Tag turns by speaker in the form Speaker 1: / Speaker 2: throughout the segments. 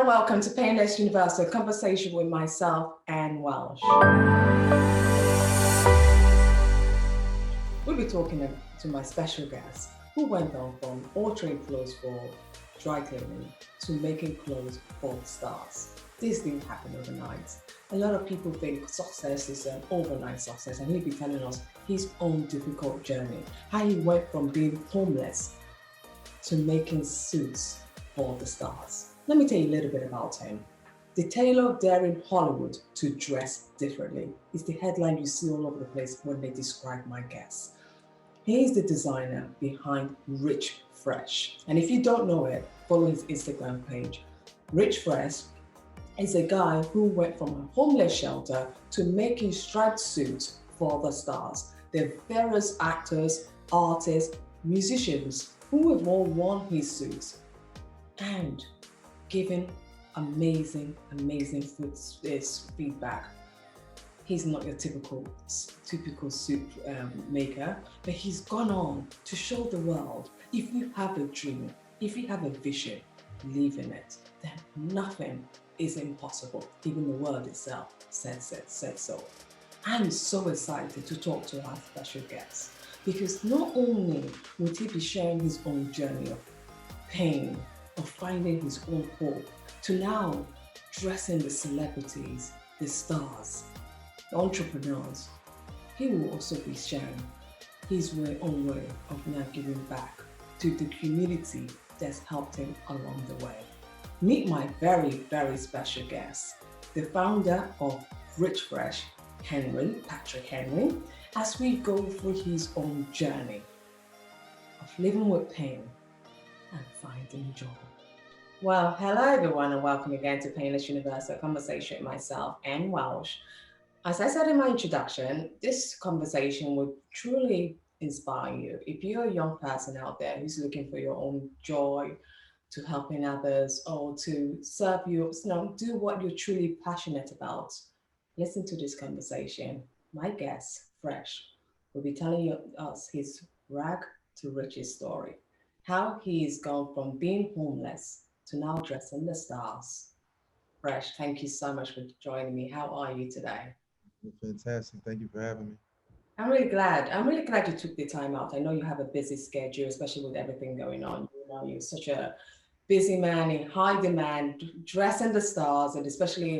Speaker 1: welcome to Painless Universal, a conversation with myself and Welsh. We'll be talking to my special guest who went on from altering clothes for dry cleaning to making clothes for stars. This didn't happen overnight. A lot of people think success is an overnight success, and he'll be telling us his own difficult journey, how he went from being homeless to making suits for the stars. Let me tell you a little bit about him. The Tailor daring Hollywood to dress differently is the headline you see all over the place when they describe my guest. He is the designer behind RichFresh. And if you don't know it, follow his Instagram page. RichFresh is a guy who went from a homeless shelter to making striped suits for the stars. There are various actors, artists, musicians who have all worn his suits and given amazing feedback. He's not your typical suit maker, but he's gone on to show the world, if you have a dream, if you have a vision, believe in it, then nothing is impossible. Even the word itself said so. I'm so excited to talk to our special guest, because not only would he be sharing his own journey of pain, of finding his own hope, to now dressing the celebrities, the stars, the entrepreneurs, he will also be sharing his own way of now giving back to the community that's helped him along the way. Meet my very special guest, the founder of RichFresh, Patrick Henry, as we go through his own journey of living with pain and finding joy. Well, hello everyone, and welcome again to Painless Universal, a conversation with myself and Welsh. As I said in my introduction, this conversation will truly inspire you. If you're a young person out there who's looking for your own joy, to helping others, or to serve you, do what you're truly passionate about, listen to this conversation. My guest, Fresh, will be telling us his rag to riches story, how he's gone from being homeless to now dressing the stars. Fresh, thank you so much for joining me. How are you today?
Speaker 2: Fantastic. Thank you for having me.
Speaker 1: I'm really glad. I'm really glad you took the time out. I know you have a busy schedule, especially with everything going on. You're such a busy man in high demand, dressing the stars, and especially,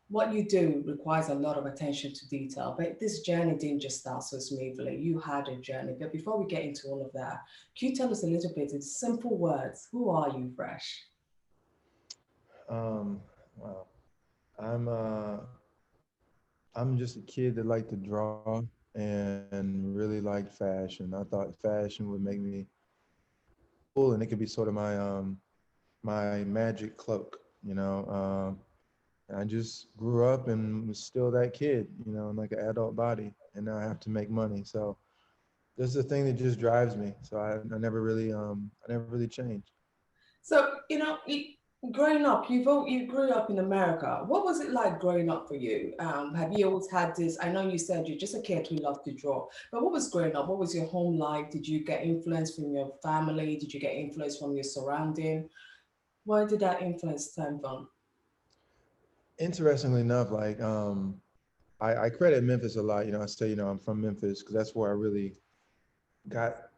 Speaker 1: what you do requires a lot of attention to detail. But this journey didn't just start so smoothly. You had a journey. But before we get into all of that, can you tell us a little bit in simple words, who are you, Fresh?
Speaker 2: Wow. I'm uh I'm just a kid that liked to draw and really liked fashion. I thought fashion would make me cool, and it could be sort of my magic cloak, And I just grew up and was still that kid, in like an adult body, and now I have to make money. So this is the thing that just drives me. So I never really changed.
Speaker 1: So, growing up, you grew up in America. What was it like growing up for you? Have you always had this? I know you said you're just a kid who loved to draw, but what was growing up? What was your home like? Did you get influence from your family? Did you get influence from your surrounding? Where did that influence come from?
Speaker 2: Interestingly enough, I credit Memphis a lot. I say, I'm from Memphis because that's where I really got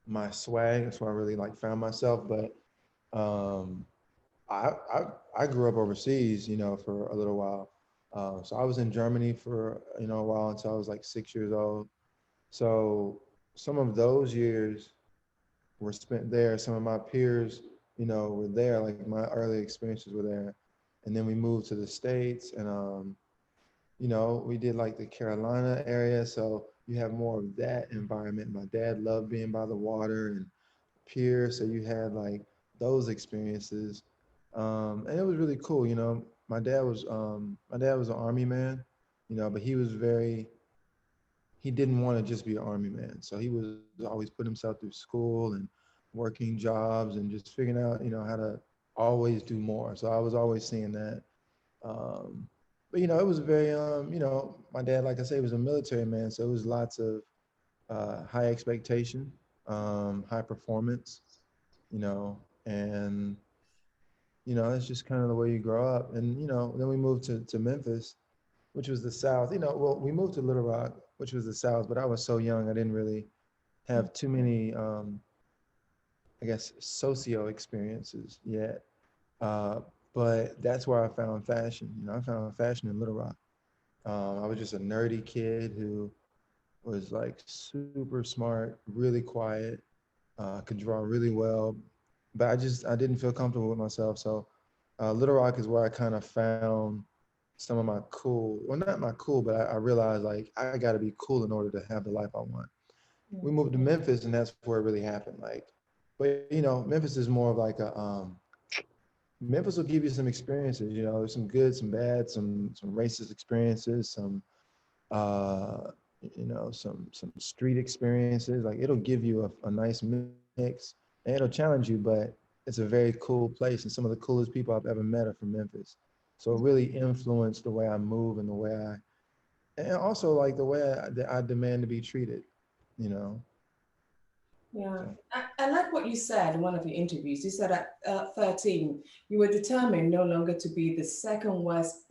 Speaker 2: my swag. That's where I really like found myself. But um, I, I I grew up overseas, for a little while. So I was in Germany for a while until I was like 6 years old. So some of those years were spent there. Some of my peers, were there. Like my early experiences were there, and then we moved to the States, and we did like the Carolina area, so you have more of that environment. My dad loved being by the water and pier, so you had like those experiences, and it was really cool. My dad was an army man, but he didn't want to just be an army man, so he was always putting himself through school and working jobs and just figuring out, how to always do more. So I was always seeing that. um, but it was very, my dad, like I say, was a military man, so it was lots of high expectation, high performance, and It's just kind of the way you grow up. And, then we moved to Memphis, which was the South. Well, we moved to Little Rock, which was the South, but I was so young, I didn't really have too many, I guess, socio experiences yet. Uh, but that's where I found fashion. I found fashion in Little Rock. I was just a nerdy kid who was like super smart, really quiet, could draw really well, but I didn't feel comfortable with myself. So Little Rock is where I kind of found some of my cool, well, not my cool, but I realized like I got to be cool in order to have the life I want. We moved to Memphis, and that's where it really happened. But Memphis is more of like Memphis will give you some experiences. There's some good, some bad, some racist experiences, uh, some street experiences. Like it'll give you a nice mix, and it'll challenge you, but it's a very cool place, and some of the coolest people I've ever met are from Memphis. So it really influenced the way I move and the way and also like the way that I demand to be treated. You know.
Speaker 1: Yeah,
Speaker 2: So.
Speaker 1: I like what you said in one of your interviews. You said at 13, you were determined no longer to be the second worst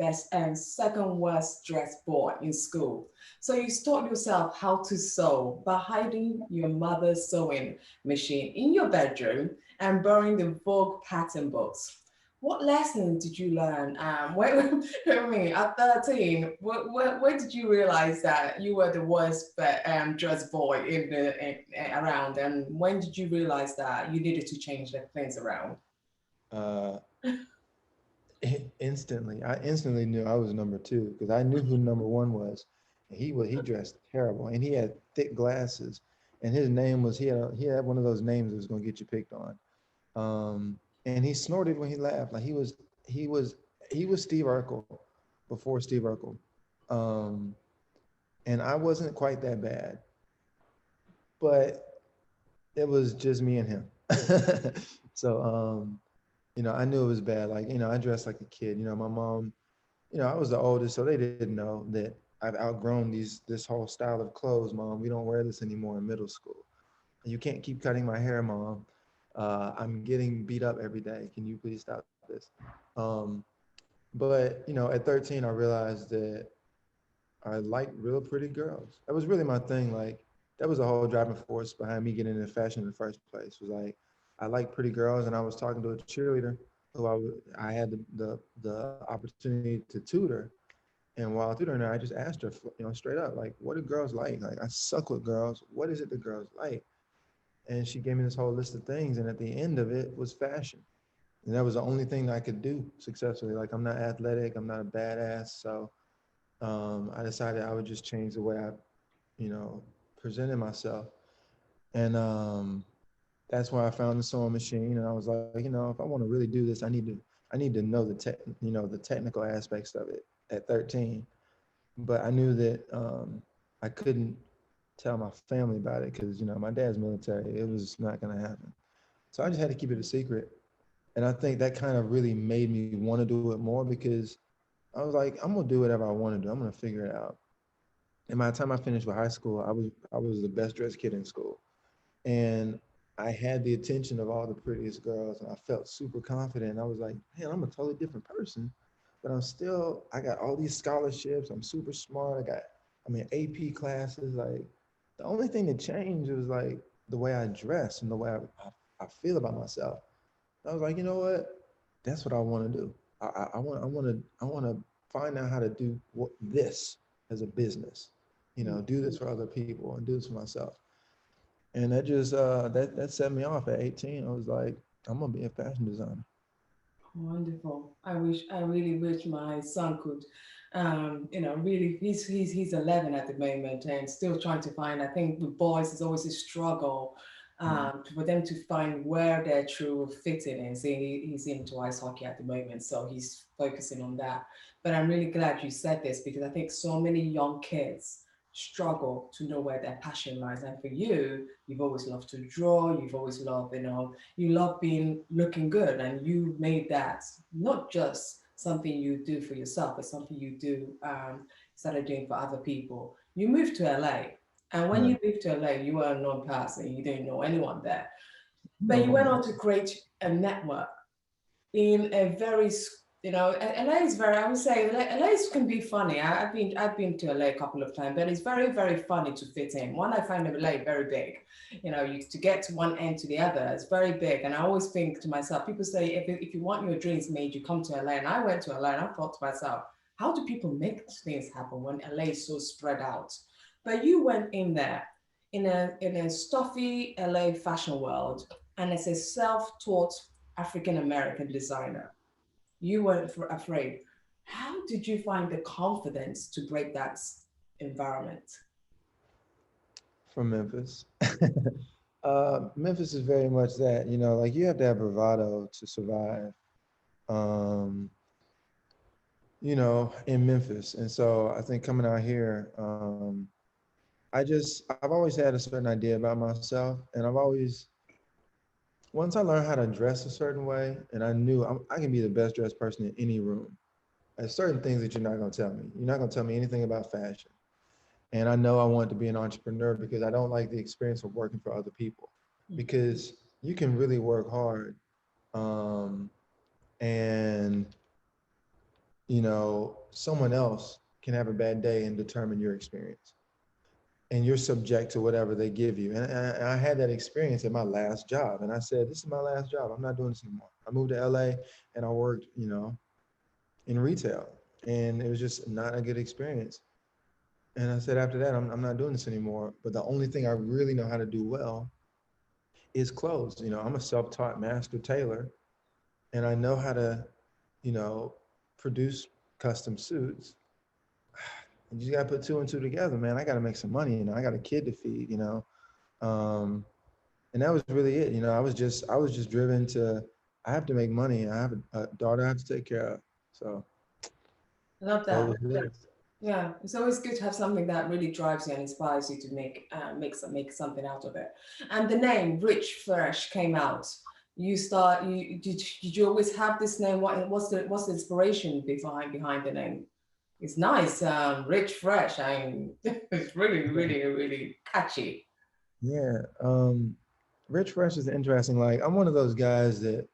Speaker 1: dressed boy in school. So you taught yourself how to sew by hiding your mother's sewing machine in your bedroom and borrowing the Vogue pattern books. What lessons did you learn? I mean, at 13, where did you realize that you were the worst dressed boy around? And when did you realize that you needed to change the things around?
Speaker 2: Uh, Instantly, I instantly knew I was number two because I knew who number one was. He dressed terrible, and he had thick glasses, and his name was he had one of those names that was gonna get you picked on. And he snorted when he laughed. Like he was Steve Urkel before Steve Urkel. Um, and I wasn't quite that bad, but it was just me and him. So I knew it was bad. Like, I dressed like a kid. My mom, I was the oldest, so they didn't know that I've outgrown this whole style of clothes, mom. We don't wear this anymore in middle school. You can't keep cutting my hair, mom. I'm getting beat up every day. Can you please stop this? Um, but at 13, I realized that I liked real pretty girls. That was really my thing. Like that was the whole driving force behind me getting into fashion in the first place. Was like I like pretty girls, and I was talking to a cheerleader who I had the opportunity to tutor. And while tutoring her, I just asked her, straight up, like, what do girls like? Like, I suck with girls. What is it that girls like? And she gave me this whole list of things. And at the end of it was fashion. And that was the only thing I could do successfully. Like, I'm not athletic. I'm not a badass. So I decided I would just change the way I, presented myself. And that's why I found the sewing machine. And I was like, if I want to really do this, I need to know the technical aspects of it at 13. But I knew that I couldn't tell my family about it because my dad's military. It was not going to happen. So I just had to keep it a secret. And I think that kind of really made me want to do it more because I was like, I'm gonna do whatever I want to do. I'm gonna figure it out. And by the time I finished with high school, I was the best dressed kid in school, and I had the attention of all the prettiest girls, and I felt super confident. I was like, man, I'm a totally different person, but I got all these scholarships. I'm super smart. I'm in AP classes. Like, the only thing that changed was like the way I dress and the way I feel about myself. I was like, you know what? That's what I want to do. I want to find out how to do this as a business. Do this for other people and do this for myself. And that just that set me off at 18. I was like, I'm gonna be a fashion designer.
Speaker 1: Wonderful. I really wish my son could, really, he's 11 at the moment and still trying to find, I think with boys, it's always a struggle
Speaker 2: Mm.
Speaker 1: for them to find where their true fitting is. He's into ice hockey at the moment, so he's focusing on that. But I'm really glad you said this because I think so many young kids struggle to know where their passion lies. And for you, you've always loved to draw, you've always loved, you love being looking good, and you made that not just something you do for yourself, but something you do started doing for other people. You moved to LA, and when you
Speaker 2: Right.
Speaker 1: moved to LA, you were a known person, you didn't know anyone there, but you went
Speaker 2: No.
Speaker 1: on to create a network. in a very, LA is very, I would say LA can be funny. I've been to LA a couple of times, but it's very, very funny to fit in. One, I find LA very big. To get to one end to the other, it's very big. And I always think to myself, people say, if you want your dreams made, you come to LA. And I went to LA and I thought to myself, how do people make things happen when LA is so spread out? But you went in there in a stuffy LA fashion world, and as a self-taught African American designer, you weren't afraid. How did you find the confidence to break that environment?
Speaker 2: From Memphis. Memphis is very much that, like you have to have bravado to survive, um, in Memphis. And so I think coming out here, I've always had a certain idea about myself. And once I learned how to dress a certain way, and I knew I can be the best dressed person in any room. There's certain things that you're not going to tell me. You're not going to tell me anything about fashion. And I know I want to be an entrepreneur because I don't like the experience of working for other people, because you can really work hard, um, and someone else can have a bad day and determine your experience, and you're subject to whatever they give you. And I had that experience at my last job, and I said, this is my last job. I'm not doing this anymore. I moved to LA and I worked, in retail, and it was just not a good experience. And I said, after that, I'm not doing this anymore. But the only thing I really know how to do well is clothes. I'm a self-taught master tailor, and I know how to, you know, produce custom suits. And you just gotta put two and two together, man. I gotta make some money. I got a kid to feed. Um, and that was really it. I was just driven to. I have to make money. I have a daughter I have to take care of. So
Speaker 1: I love
Speaker 2: that
Speaker 1: that.
Speaker 2: was it.
Speaker 1: Yeah, it's always good to have something that really drives you and inspires you to make something out of it. And the name Rich Fresh came out. Did you always have this name? What's the inspiration behind the name? It's nice, Rich Fresh. It's really, really, really catchy.
Speaker 2: Yeah. Rich Fresh is interesting. Like I'm one of those guys that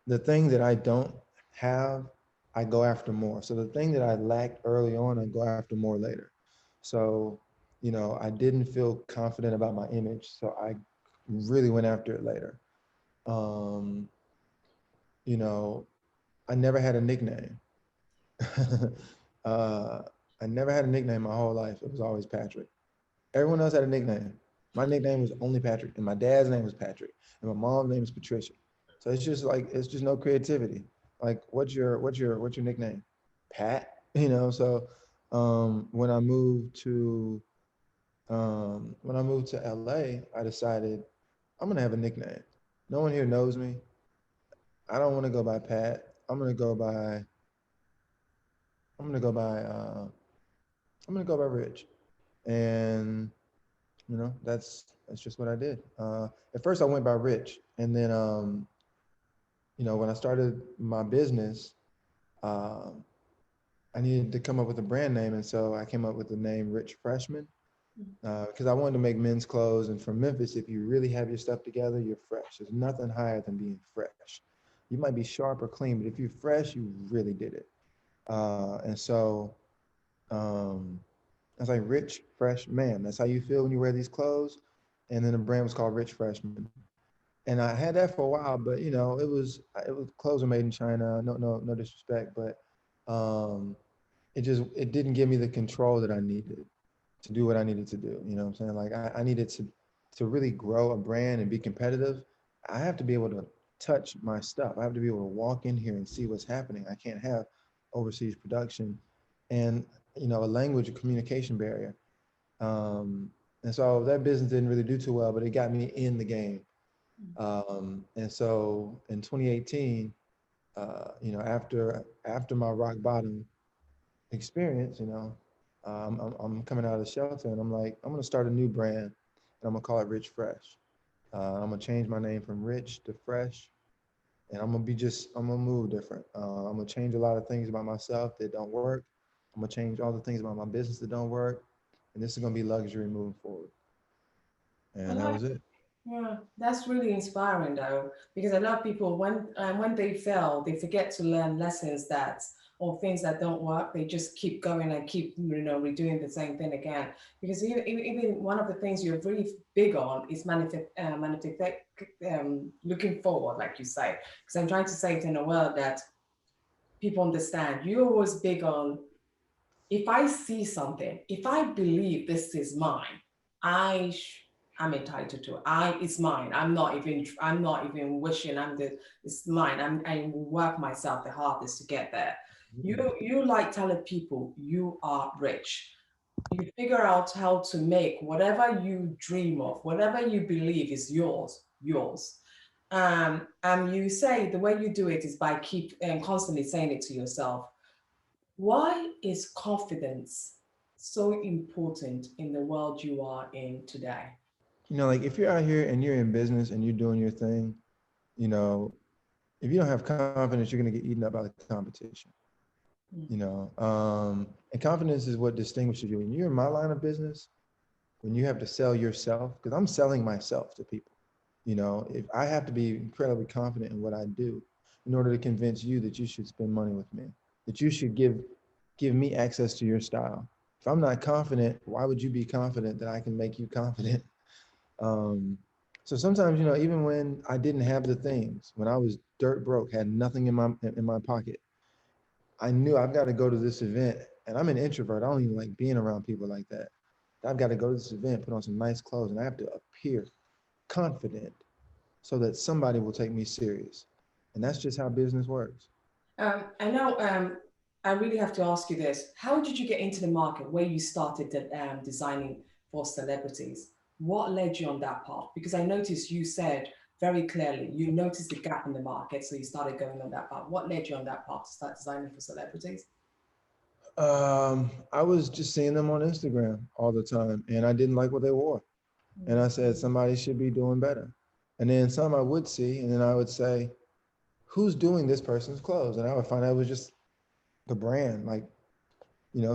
Speaker 2: the thing that I don't have, I go after more. So the thing that I lacked early on, I go after more later. So, I didn't feel confident about my image. So I really went after it later. Um, you know, I never had a nickname. uh, I never had a nickname my whole life. It was always Patrick. Everyone else had a nickname. My nickname was only Patrick, and my dad's name was Patrick, and my mom's name is Patricia. So it's just no creativity. Like, what's your nickname? Pat. So when I moved to LA, I decided I'm gonna have a nickname. No one here knows me. I don't want to go by Pat. I'm gonna go by I'm gonna go by Rich. And that's just what I did. At first, I went by Rich, and then when I started my business, uh, I needed to come up with a brand name, and so I came up with the name Rich Freshman, because I wanted to make men's clothes. And from Memphis, if you really have your stuff together, you're fresh. There's nothing higher than being fresh. You might be sharp or clean, but if you're fresh, you really did it. And so um, I was like, Rich Fresh Man. That's how you feel when you wear these clothes. And then the brand was called Rich Freshman. And I had that for a while, but it was clothes are made in China. No, no, no disrespect, but um, it didn't give me the control that I needed to do what I needed to do. You know what I'm saying? Like I needed to really grow a brand and be competitive. I have to be able to touch my stuff. I have to be able to walk in here and see what's happening. I can't have overseas production and a language or communication barrier. Um, and so that business didn't really do too well, but it got me in the game. And so in 2018, after my rock bottom experience, I'm coming out of the shelter, and I'm like, I'm gonna start a new brand, and I'm gonna call it Rich Fresh. I'm gonna change my name from Rich to Fresh, and I'm gonna move different. I'm gonna change a lot of things about myself that don't work. I'm gonna change all the things about my business that don't work, and this is gonna be luxury moving forward.
Speaker 1: I
Speaker 2: And that
Speaker 1: like
Speaker 2: was it.
Speaker 1: Yeah, that's really inspiring though, because a lot of people when they fail, they forget to learn lessons that or things that don't work. They just keep going and keep redoing the same thing again. Because even one of the things you're really big on is looking forward, like you say. Because I'm trying to say it in a world that people understand. You're always big on if I see something, if I believe this is mine, I I'm entitled to it. It's mine. I'm not even wishing it's mine. I will work myself the hardest to get there. You like telling people you are rich. You figure out how to make whatever you dream of, whatever you believe is yours, yours. And you say the way you do it is by keep constantly saying it to yourself. Why is confidence so important in the world you are in today?
Speaker 2: You know, like if you're out here and you're in business and you're doing your thing, you know, if you don't have confidence, you're gonna get eaten up by the competition. And confidence is what distinguishes you. When you're in my line of business, when you have to sell yourself, because I'm selling myself to people. If I have to be incredibly confident in what I do in order to convince you that you should spend money with me, that you should give me access to your style. If I'm not confident, why would you be confident that I can make you confident? Um, so sometimes, even when I didn't have the things, when I was dirt broke, had nothing in my pocket, I knew I've got to go to this event. And I'm an introvert. I don't even like being around people like that. I've got to go to this event, put on some nice clothes, and I have to appear confident so that somebody will take me serious. And that's just how business works.
Speaker 1: I know I really have to ask you this. How did you get into the market where you started designing for celebrities? What led you on that path? Because I noticed you said very clearly you noticed the gap in the market, so you started going on that path. What led you on that path to start designing for celebrities?
Speaker 2: I was just seeing them on Instagram all the time, and I didn't like what they wore. And I said, somebody should be doing better. And then some I would see, and then I would say, who's doing this person's clothes? And I would find out it was just the brand, like,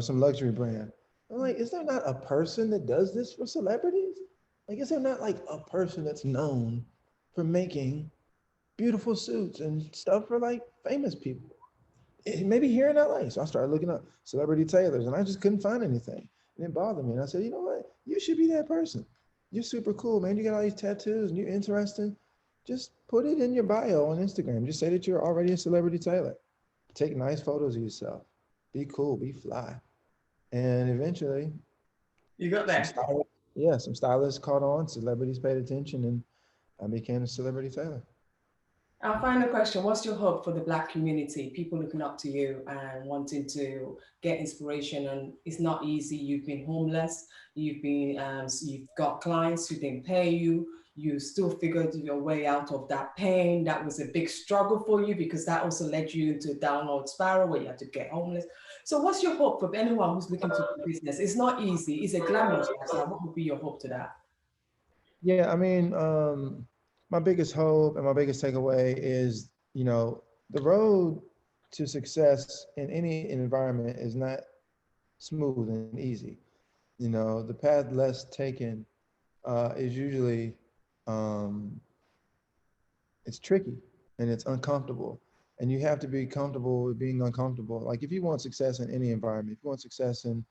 Speaker 2: some luxury brand. I'm like, is there not a person that does this for celebrities? Like, is there not like a person that's known for making beautiful suits and stuff for like famous people? Maybe here in LA. So I started looking up celebrity tailors and I just couldn't find anything. And it bothered me. And I said, you know what? You should be that person. You're super cool, man. You got all these tattoos and you're interesting. Just put it in your bio on Instagram. Just say that you're already a celebrity tailor. Take nice photos of yourself. Be cool, be fly. And eventually,
Speaker 1: You got
Speaker 2: some
Speaker 1: there.
Speaker 2: stylists, yeah, some stylists caught on, celebrities paid attention, and I became a celebrity tailor.
Speaker 1: Our final question, what's your hope for the Black community? People looking up to you and wanting to get inspiration, and it's not easy. You've been homeless, you've got clients who didn't pay you, you still figured your way out of that pain. That was a big struggle for you because that also led you into a downward spiral where you had to get homeless. So what's your hope for anyone who's looking to do business? It's not easy, it's a glamorous lifestyle. What would be your hope to that?
Speaker 2: Yeah, I mean, my biggest hope and my biggest takeaway is, the road to success in any environment is not smooth and easy. The path less taken is usually it's tricky and it's uncomfortable. And you have to be comfortable with being uncomfortable. Like if you want success in any environment, if you want success in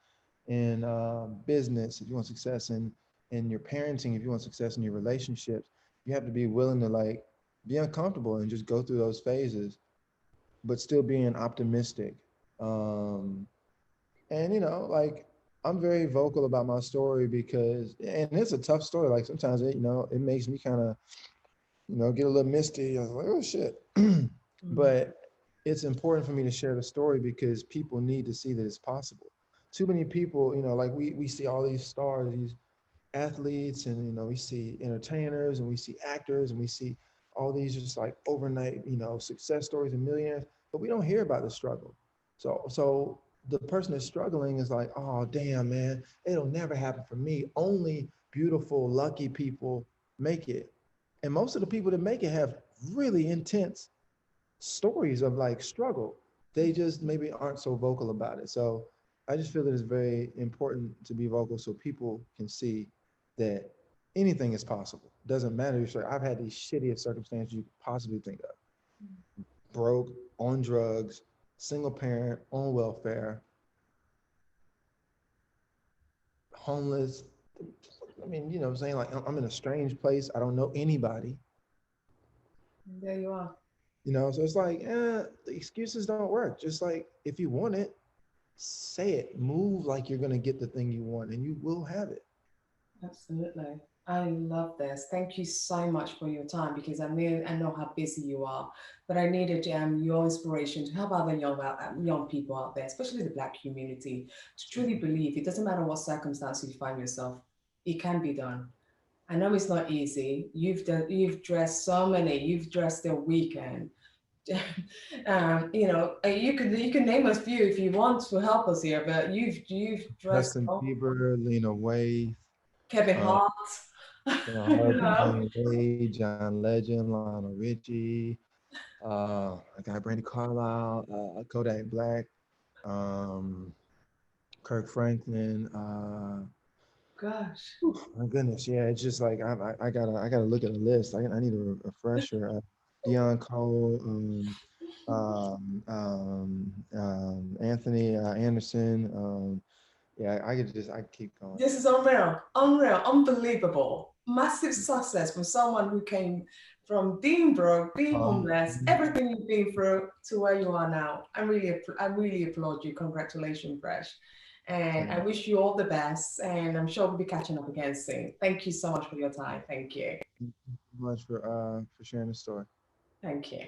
Speaker 2: business, if you want success in your parenting, if you want success in your relationships, you have to be willing to like be uncomfortable and just go through those phases, but still being optimistic. Um, and like I'm very vocal about my story because, and it's a tough story. Like sometimes it makes me kind of, get a little misty. I was like, oh shit.
Speaker 1: Mm.
Speaker 2: But it's important for me to share the story because people need to see that it's possible. Too many people, like we see all these stars, these athletes, and we see entertainers and we see actors and we see all these just like overnight, success stories and millionaires, but we don't hear about the struggle. So the person that's struggling is like, oh damn, man, it'll never happen for me. Only beautiful, lucky people make it. And most of the people that make it have really intense stories of like struggle. They just maybe aren't so vocal about it. So I just feel that it's very important to be vocal so people can see that anything is possible. doesn't matter. I've had the shittiest circumstances you could possibly think of. Broke, on drugs, single parent, on welfare, homeless. I mean, you know what I'm saying? Like, I'm in a strange place. I don't know anybody,
Speaker 1: There you are.
Speaker 2: you know? So it's like, the excuses don't work. Just like, if you want it, say it. Move like you're going to get the thing you want, and you will have it.
Speaker 1: Absolutely. I love this. Thank you so much for your time because I know how busy you are, but I needed your inspiration to help other young people out there, especially the Black community, to truly believe it doesn't matter what circumstance you find yourself, it can be done. I know it's not easy. You've dressed so many. You've dressed the weekend. You can name a few if you want to help us here, but you've dressed
Speaker 2: Justin Bieber, Lena Waithe,
Speaker 1: Kevin
Speaker 2: uh,
Speaker 1: Hart.
Speaker 2: Kevin
Speaker 1: You
Speaker 2: Hart,
Speaker 1: know,
Speaker 2: Lena Waithe, John Legend, Lionel Richie, I got Brandy Carlisle, Kodak Black, um, Kirk Franklin.
Speaker 1: gosh.
Speaker 2: My goodness, yeah, it's just like I gotta look at a list. I need a refresher. Deion Cole, Anthony Anderson. Yeah, I could keep going.
Speaker 1: This is unreal, unreal, unbelievable. Massive success from someone who came from being broke, being homeless, everything you've been through to where you are now. I really applaud you. Congratulations, Fresh. And I wish you all the best. And I'm sure we'll be catching up again soon. Thank you so much for your time. Thank you.
Speaker 2: Thank you so much for sharing the story.
Speaker 1: Thank you.